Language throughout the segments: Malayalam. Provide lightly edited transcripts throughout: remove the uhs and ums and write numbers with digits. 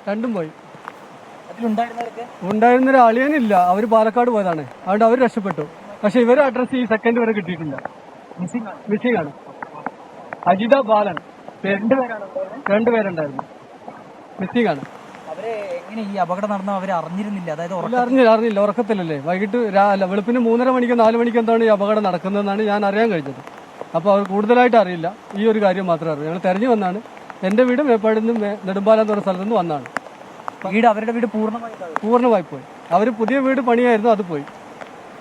രണ്ടും പോയി. ഉണ്ടായിരുന്നൊരു അളിയനില്ല, അവർ പാലക്കാട് പോയതാണ്, അതുകൊണ്ട് അവർ രക്ഷപ്പെട്ടു. പക്ഷെ ഇവരെ അഡ്രസ് ഈ സെക്കൻഡ് വരെ കിട്ടിയിട്ടില്ല. മിസ്സിംഗ് ആണ്. അജിത ബാലൻ രണ്ടുപേരുണ്ടായിരുന്നു. മിസ്സിംഗ് ആണ്. എങ്ങനെ ഈ അപകടം നടന്ന അവരെ അറിഞ്ഞിരുന്നില്ല? അതായത് അറിഞ്ഞില്ല, ഉറക്കത്തിലല്ലേ. വൈകിട്ട് വെളുപ്പിന് 3:30 മണിക്കോ 4 മണിക്കോ എന്താണ് ഈ അപകടം നടക്കുന്നതെന്നാണ് ഞാൻ അറിയാൻ കഴിഞ്ഞത്. അപ്പോൾ അവർ കൂടുതലായിട്ട് അറിയില്ല, ഈ ഒരു കാര്യം മാത്രമേ അറിയൂ. ഞങ്ങൾ തെരഞ്ഞു വന്നാണ്. എൻ്റെ വീട് മേപ്പാടിൽ നിന്ന് നെടുമ്പാലം എന്ന് പറഞ്ഞ സ്ഥലത്ത് നിന്ന് വന്നാണ്. അവരുടെ വീട് പൂർണ്ണമായി പോയി. അവർ പുതിയ വീട് പണിയായിരുന്നു, അത് പോയി.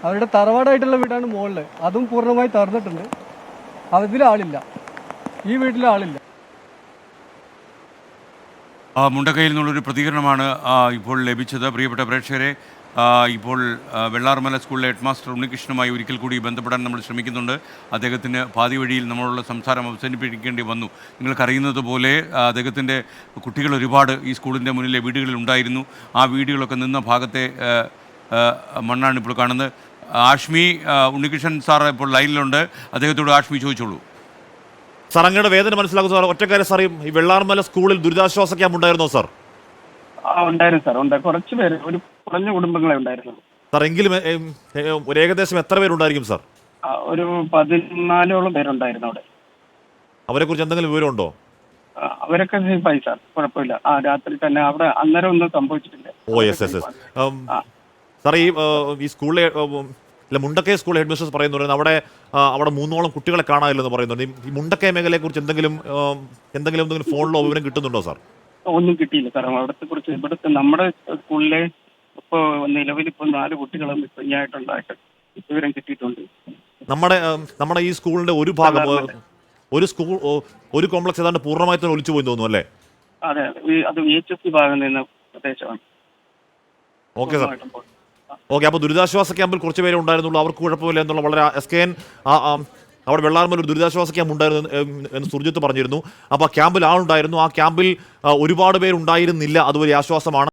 അവരുടെ തറവാടായിട്ടുള്ള വീടാണ് മുകളിൽ, അതും പൂർണ്ണമായി തകർന്നിട്ടുണ്ട്. അതിലാളില്ല, ഈ വീട്ടിലെ ആളില്ല. മുണ്ടക്കയിൽ നിന്നുള്ളൊരു പ്രതികരണമാണ് ഇപ്പോൾ ലഭിച്ചത്. പ്രിയപ്പെട്ട പ്രേക്ഷകരെ, ഇപ്പോൾ വെള്ളാർമല സ്കൂളിലെ ഹെഡ് മാസ്റ്റർ ഉണ്ണികൃഷ്ണനുമായി ഒരിക്കൽ കൂടി ബന്ധപ്പെടാൻ നമ്മൾ ശ്രമിക്കുന്നുണ്ട്. അദ്ദേഹത്തിന് പാതി വഴിയിൽ നമ്മളുള്ള സംസാരം അവസാനിപ്പിക്കേണ്ടി വന്നു. നിങ്ങൾക്കറിയുന്നത് പോലെ അദ്ദേഹത്തിൻ്റെ കുട്ടികൾ ഒരുപാട് ഈ സ്കൂളിൻ്റെ മുന്നിലെ വീടുകളിൽ ഉണ്ടായിരുന്നു. ആ വീടുകളൊക്കെ നിന്ന ഭാഗത്തെ മണ്ണാണ് ഇപ്പോൾ കാണുന്നത്. ആഷ്മി, ഉണ്ണികൃഷ്ണൻ സാർ ഇപ്പോൾ ലൈനിലുണ്ട്. അദ്ദേഹത്തോട് ആഷ്മി ചോദിച്ചോളൂ. സാർ, അങ്ങയുടെ വേദന മനസ്സിലാക്കുന്നു സാർ. ഒറ്റക്കാരെ സാർ, ഈ വെള്ളാർമല സ്കൂളിൽ ദുരിതാശ്വാസ ക്യാമ്പ് ഉണ്ടായിരുന്നോ സാർ? ഉണ്ടായിരുന്നു സാർ, ഉണ്ട്. കുറച്ച് പേര്, ഒരു കുറഞ്ഞ കുടുംബങ്ങളെ ഉണ്ടായിരുന്നു സാർ. എങ്കിലും ഒരു ഏകദേശം എത്ര പേരുണ്ടായിരിക്കും സാർ? ഒരു 14ഓളം പേരുണ്ടായിരുന്നു അവിടെ. അവരെ കുറിച്ച് എന്തെങ്കിലും വിവരമുണ്ടോ? അവരൊക്കെ സേഫായി സാർ, കുഴപ്പമില്ല. രാത്രി തന്നെ അവിടെ അന്നേരം ഒന്നും സംഭവിച്ചിട്ടില്ല. Oh yes yes yes. Sir, ഈ സ്കൂളിലെ മുണ്ടക്കയ സ്കൂൾ ഹെഡ് മിസ്റ്റേഴ്സ് പറയുന്നുണ്ട് അവിടെ 3ഓളം കുട്ടികളെ കാണാനില്ലെന്ന് പറയുന്നുണ്ട്. ഈ മുണ്ടക്കയ മേഖലയെ കുറിച്ച് എന്തെങ്കിലും ഫോണിലോ വിവരം കിട്ടുന്നുണ്ടോ സാർ? ഒന്നും കിട്ടിയില്ല സാർ. ഇവിടുത്തെ നമ്മുടെ സ്കൂളിലെ ഇപ്പോൾ നിലവിൽ 4 കുട്ടികളും കുഞ്ഞായിട്ടുണ്ടായിട്ട് വിവരം കിട്ടിയിട്ടുണ്ട്. നമ്മുടെ ഈ സ്കൂളിന്റെ ഒരു ഭാഗം, ഒരു കോംപ്ലക്സ് ഏതാണ്ട് പൂർണ്ണമായി തന്നെ ഒലിച്ചു പോയി തോന്നുന്നു അല്ലേ? അതെ, അത് VHS ഭാഗം നിന്ന പ്രദേശമാണ്. Okay sir. ഓക്കെ, അപ്പോൾ ദുരിതാശ്വാസ ക്യാമ്പിൽ കുറച്ച് പേരെ ഉണ്ടായിരുന്നുള്ളൂ, അവർക്ക് കുഴപ്പമില്ല എന്നുള്ള വളരെ SKN അവിടെ വെള്ളാർമല ഒരു ദുരിതാശ്വാസ ക്യാമ്പ് ഉണ്ടായിരുന്നു എന്ന് സുർജിത്ത് പറഞ്ഞിരുന്നു. അപ്പോൾ ആ ക്യാമ്പിൽ ആളുണ്ടായിരുന്നു. ആ ക്യാമ്പിൽ ഒരുപാട് പേരുണ്ടായിരുന്നില്ല, അതുവരെ ആശ്വാസമാണ്.